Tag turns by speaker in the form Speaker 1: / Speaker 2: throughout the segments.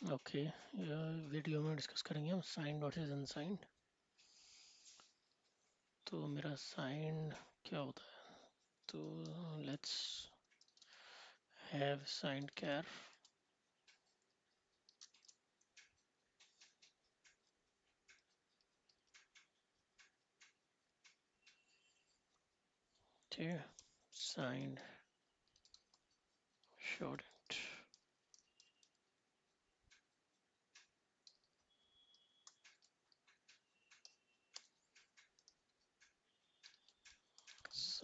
Speaker 1: Okay, video में discuss करेंगे हम साइंड वर्सेस अनसाइंड। तो मेरा साइंड क्या होता है? तो लेट्स हैव साइंड कैर। ठीक है, साइंड शॉर्टेंट।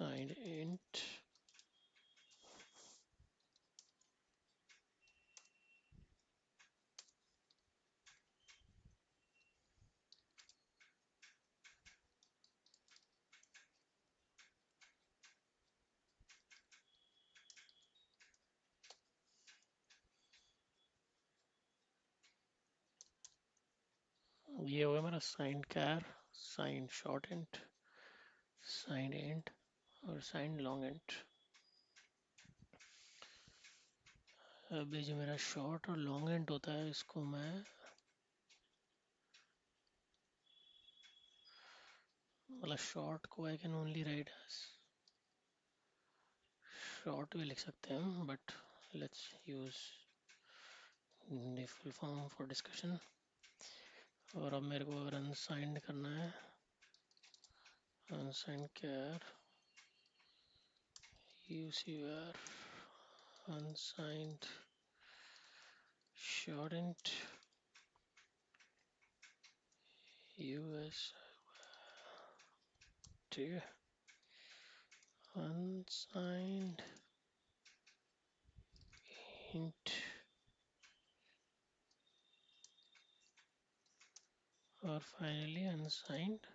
Speaker 1: Signed int. ये हो गया मेरा साइंड कैर, साइंड शॉर्टेंट, साइंड इंट और साइंड लॉन्ग इंट। अब ये जो मेरा शॉर्ट और लॉन्ग इंट होता है, इसको मैं मतलब शॉर्ट को I can only write as short भी लिख सकते हैं हम, but let's use the full form for discussion. और अब मेरे को अगर अनसाइंड करना है, unsigned char ucr unsigned shortened us। ठीक है, unsigned int और फाइनली unsigned।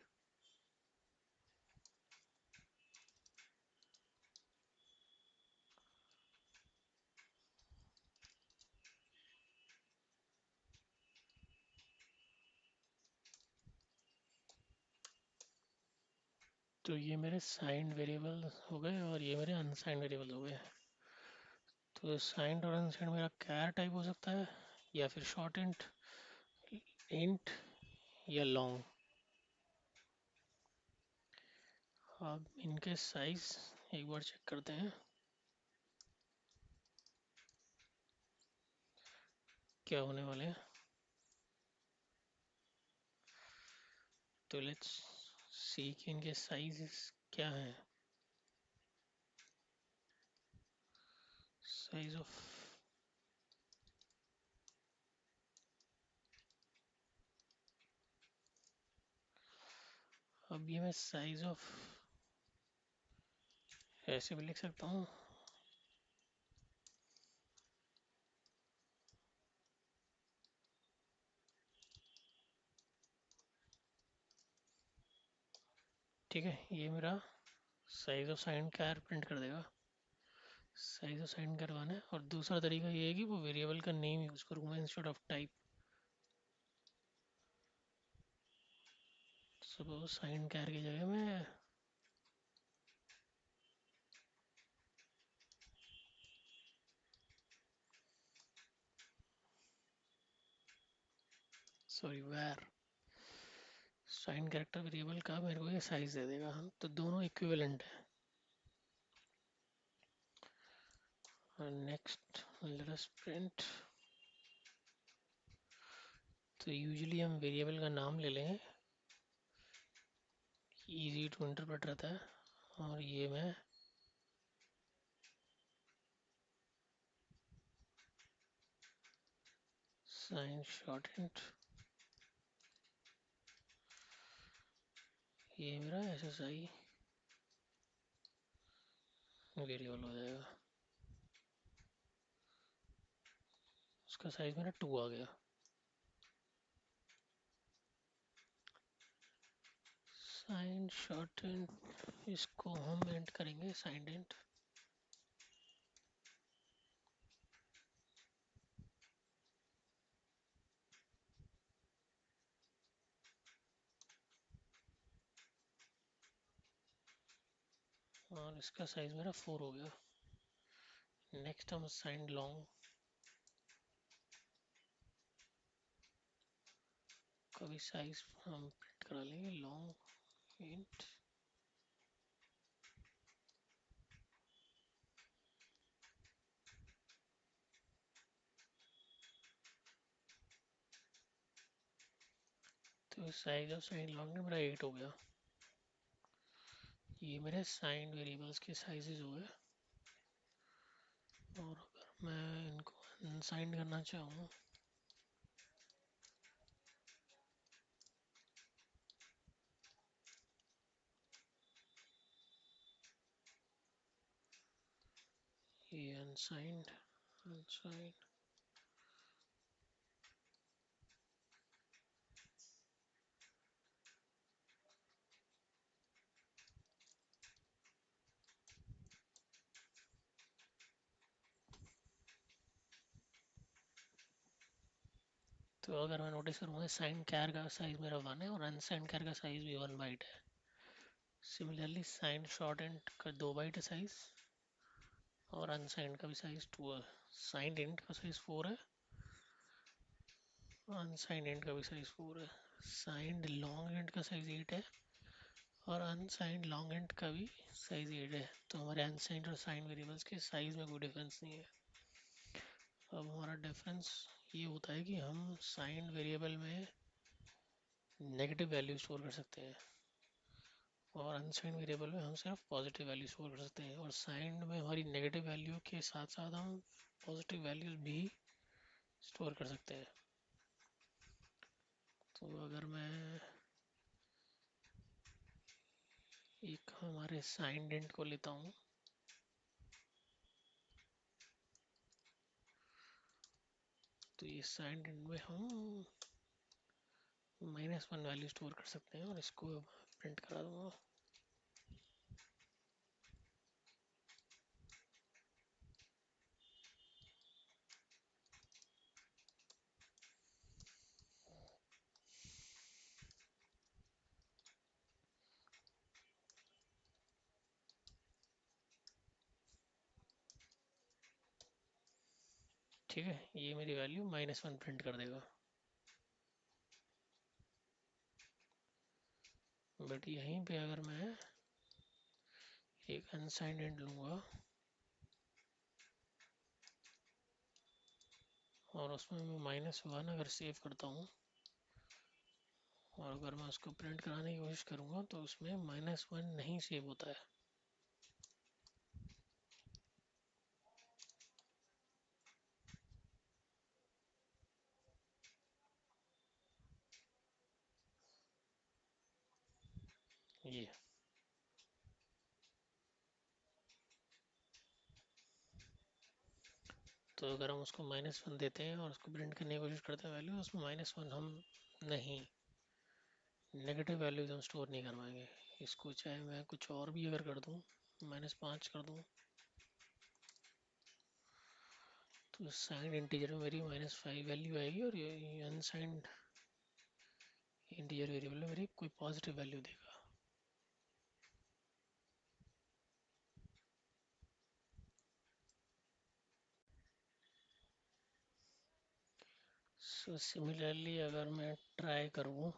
Speaker 1: तो ये मेरे साइंड वेरिएबल हो गए और ये मेरे अनसाइंड वेरिएबल हो गए। तो साइंड और अनसाइंड मेरा कैर टाइप हो सकता है, या फिर शॉर्ट इंट या लॉन्ग। अब इनके साइज एक बार चेक करते हैं क्या होने वाले हैं। तो लेट्स सी कि इनके साइज क्या है। साइज ऑफ, अब ये मैं साइज ऑफ ऐसे भी लिख सकता हूँ। ठीक है, ये मेरा size of sign char print कर देगा। साइज ऑफ साइन करवाना है, और दूसरा तरीका ये है कि वो वेरिएबल का नेम यूज करूँगा instead of type. Suppose sign char की जगह मैं सॉरी वैर साइन कैरेक्टर वेरिएबल का मेरे को ये साइज दे देगा। तो दोनों इक्विवेलेंट है। और नेक्स्ट लेट अस प्रिंट। तो यूजुअली हम वेरिएबल का नाम ले लेंगे, इजी टू इंटरप्रेट रहता है। और ये मैं साइन शॉर्टेंट, ये मेरा SSI वेरिएबल हो जाएगा। उसका साइज मेरा 2 आ गया। साइन शॉर्टेंट इसको हम एंड करेंगे साइन एंड। और इसका साइज मेरा 4 हो गया। नेक्स्ट हम साइन लॉन्ग। कभी साइज हम प्रिंट करा लेंगे लॉन्ग इंट। तो size of sign long int मेरा 8 हो गया। ये मेरे साइन वेरिएबल्स के साइजेस हुए। और अगर मैं इनको अनसाइन करना चाहूँ ये अनसाइंड अनसाइंड तो अगर मैं नोटिस करूँगा साइन कैर का साइज मेरा 1 है और अनसाइन कैर का साइज भी 1 बाइट है। सिमिलरली साइन शॉर्ट इंट का 2 बाइट है साइज और अनसाइंड का भी साइज 2 है। साइंड इंट का साइज 4 है, अनसाइंड इंट का भी साइज 4 है। साइंड लॉन्ग इंट का साइज 8 है और अनसाइंड लॉन्ग इंट का भी साइज 8 है। तो हमारे अनसाइंड और साइंड वेरिएबल्स के साइज में कोई डिफरेंस नहीं है। अब हमारा डिफरेंस ये होता है कि हम साइंड वेरिएबल में नेगेटिव वैल्यू स्टोर कर सकते हैं और अनसाइंड वेरिएबल में हम सिर्फ पॉजिटिव वैल्यू स्टोर कर सकते हैं। और साइंड में हमारी नेगेटिव वैल्यू के साथ साथ हम पॉजिटिव वैल्यूज भी स्टोर कर सकते हैं। तो अगर मैं एक हमारे साइंड इंट को लेता हूँ तो ये साइंड इंट में हम -1 वैल्यू स्टोर कर सकते हैं और इसको प्रिंट करा दूंगा। ठीक है, ये मेरी वैल्यू -1 प्रिंट कर देगा। बट यहीं पे अगर मैं एक अनसाइंड इंट लूँगा और उसमें मैं -1 अगर सेव करता हूँ और अगर मैं उसको प्रिंट कराने की कोशिश करूँगा तो उसमें -1 नहीं सेव होता है। ये तो अगर हम उसको -1 देते हैं और उसको प्रिंट करने की कोशिश करते हैं वैल्यू, उसमें -1 हम नहीं, नेगेटिव वैल्यूज हम स्टोर नहीं कर पाएंगे। इसको चाहे मैं कुछ और भी अगर कर दूँ, -5 कर दूँ, तो साइंड इंटीजर में मेरी -5 वैल्यू आएगी और ये अनसाइंड इंटीजर वेरिएबल में मेरी कोई पॉजिटिव वैल्यू देगा। सो सिमिलरली अगर मैं ट्राई करूँ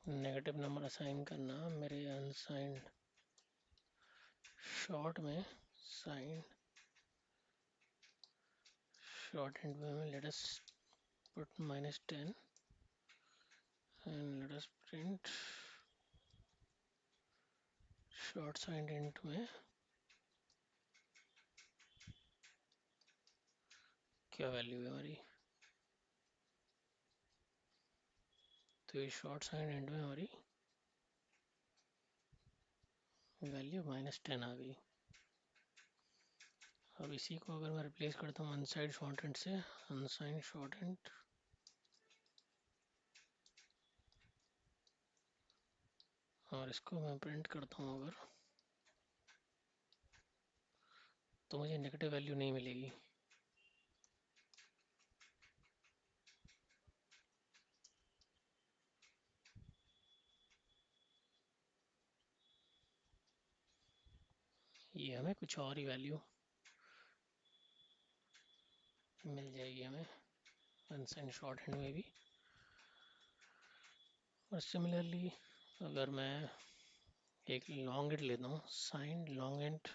Speaker 1: नेगेटिव नंबर असाइन करना मेरे अनसाइंड शॉर्ट में, साइन शॉर्ट इंट में let us put -10 and let us print short signed int में क्या वैल्यू है हमारी। तो ये शॉर्ट साइंड इंट में हमारी वैल्यू -10 आ गई। अब इसी को अगर मैं रिप्लेस करता हूँ अनसाइड शॉर्ट इंट से अनसाइंड शॉर्ट इंट, और इसको मैं प्रिंट करता हूँ अगर, तो मुझे नेगेटिव वैल्यू नहीं मिलेगी। ये हमें कुछ और ही वैल्यू मिल जाएगी हमें अनसाइंड शॉर्ट हैंड में भी। और सिमिलरली अगर मैं एक लॉन्ग इंट लेता हूँ, साइंड लॉन्ग इंट,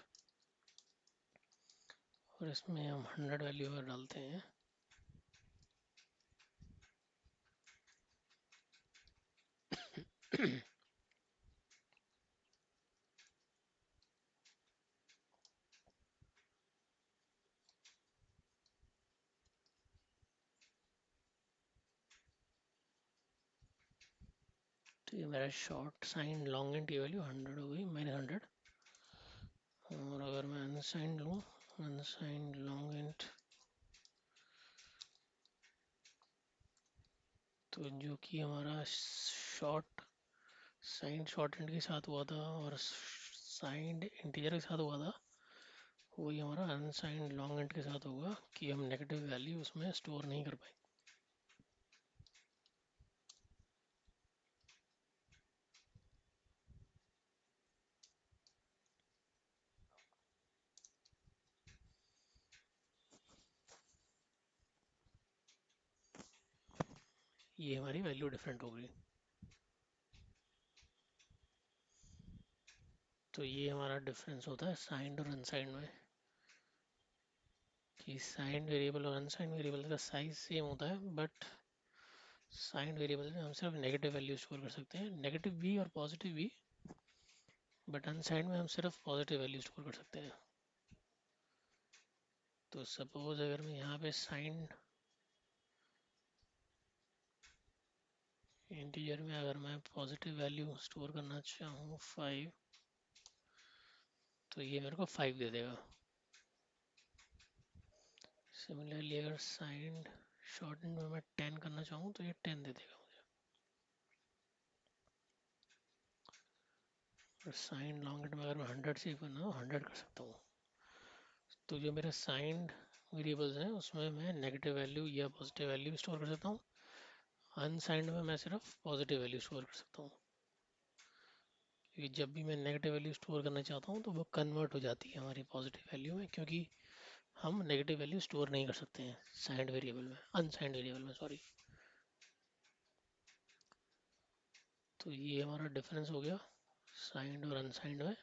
Speaker 1: और इसमें हम 100 वैल्यू अगर डालते हैं तो ये मेरा शॉर्ट साइन लॉन्ग इंट की वैल्यू 100 हो गई, -100। और अगर मैं अनसाइंड लूँ, अनसाइंड लॉन्ग इंट, तो जो कि हमारा शॉर्ट साइंड शॉर्ट इंट के साथ हुआ था और साइंड इंटीजर के साथ हुआ था, वही हमारा अनसाइंड लॉन्ग इंट के साथ होगा कि हम नेगेटिव वैल्यू उसमें स्टोर नहीं कर पाएंगे। ये हमारी वैल्यू डिफरेंट हो गई। तो ये हमारा डिफरेंस होता है साइंड और अनसाइंड में, कि साइंड वेरिएबल और अनसाइंड वेरिएबल का साइज सेम होता है, बट साइंड वेरिएबल में हम सिर्फ नेगेटिव वैल्यू स्टोर कर सकते हैं, नेगेटिव भी और पॉजिटिव भी, बट अनसाइंड में हम सिर्फ पॉजिटिव वैल्यू स्टोर कर सकते हैं। तो सपोज अगर मैं यहाँ पे साइंड इंटीजर में अगर मैं पॉजिटिव वैल्यू स्टोर करना चाहूँ 5, तो ये मेरे को 5 दे देगा। सिमिलरली अगर साइंड शॉर्ट में मैं 10 करना चाहूँ तो ये 10 दे देगा मुझे। और साइंड लॉन्ग में अगर मैं 100 से करना हो 100 कर सकता हूँ। तो जो मेरे साइंड वेरिएबल्स हैं उसमें मैं नेगेटिव वैल्यू या पॉजिटिव वैल्यू स्टोर कर सकता हूँ, अनसाइंड में मैं सिर्फ पॉजिटिव वैल्यू स्टोर कर सकता हूँ। क्योंकि जब भी मैं नेगेटिव वैल्यू स्टोर करना चाहता हूँ तो वो कन्वर्ट हो जाती है हमारी पॉजिटिव वैल्यू में, क्योंकि हम नेगेटिव वैल्यू स्टोर नहीं कर सकते हैं साइंड वेरिएबल में, अनसाइंड वेरिएबल में, सॉरी। तो ये हमारा डिफरेंस हो गया साइंड और अनसाइंड में।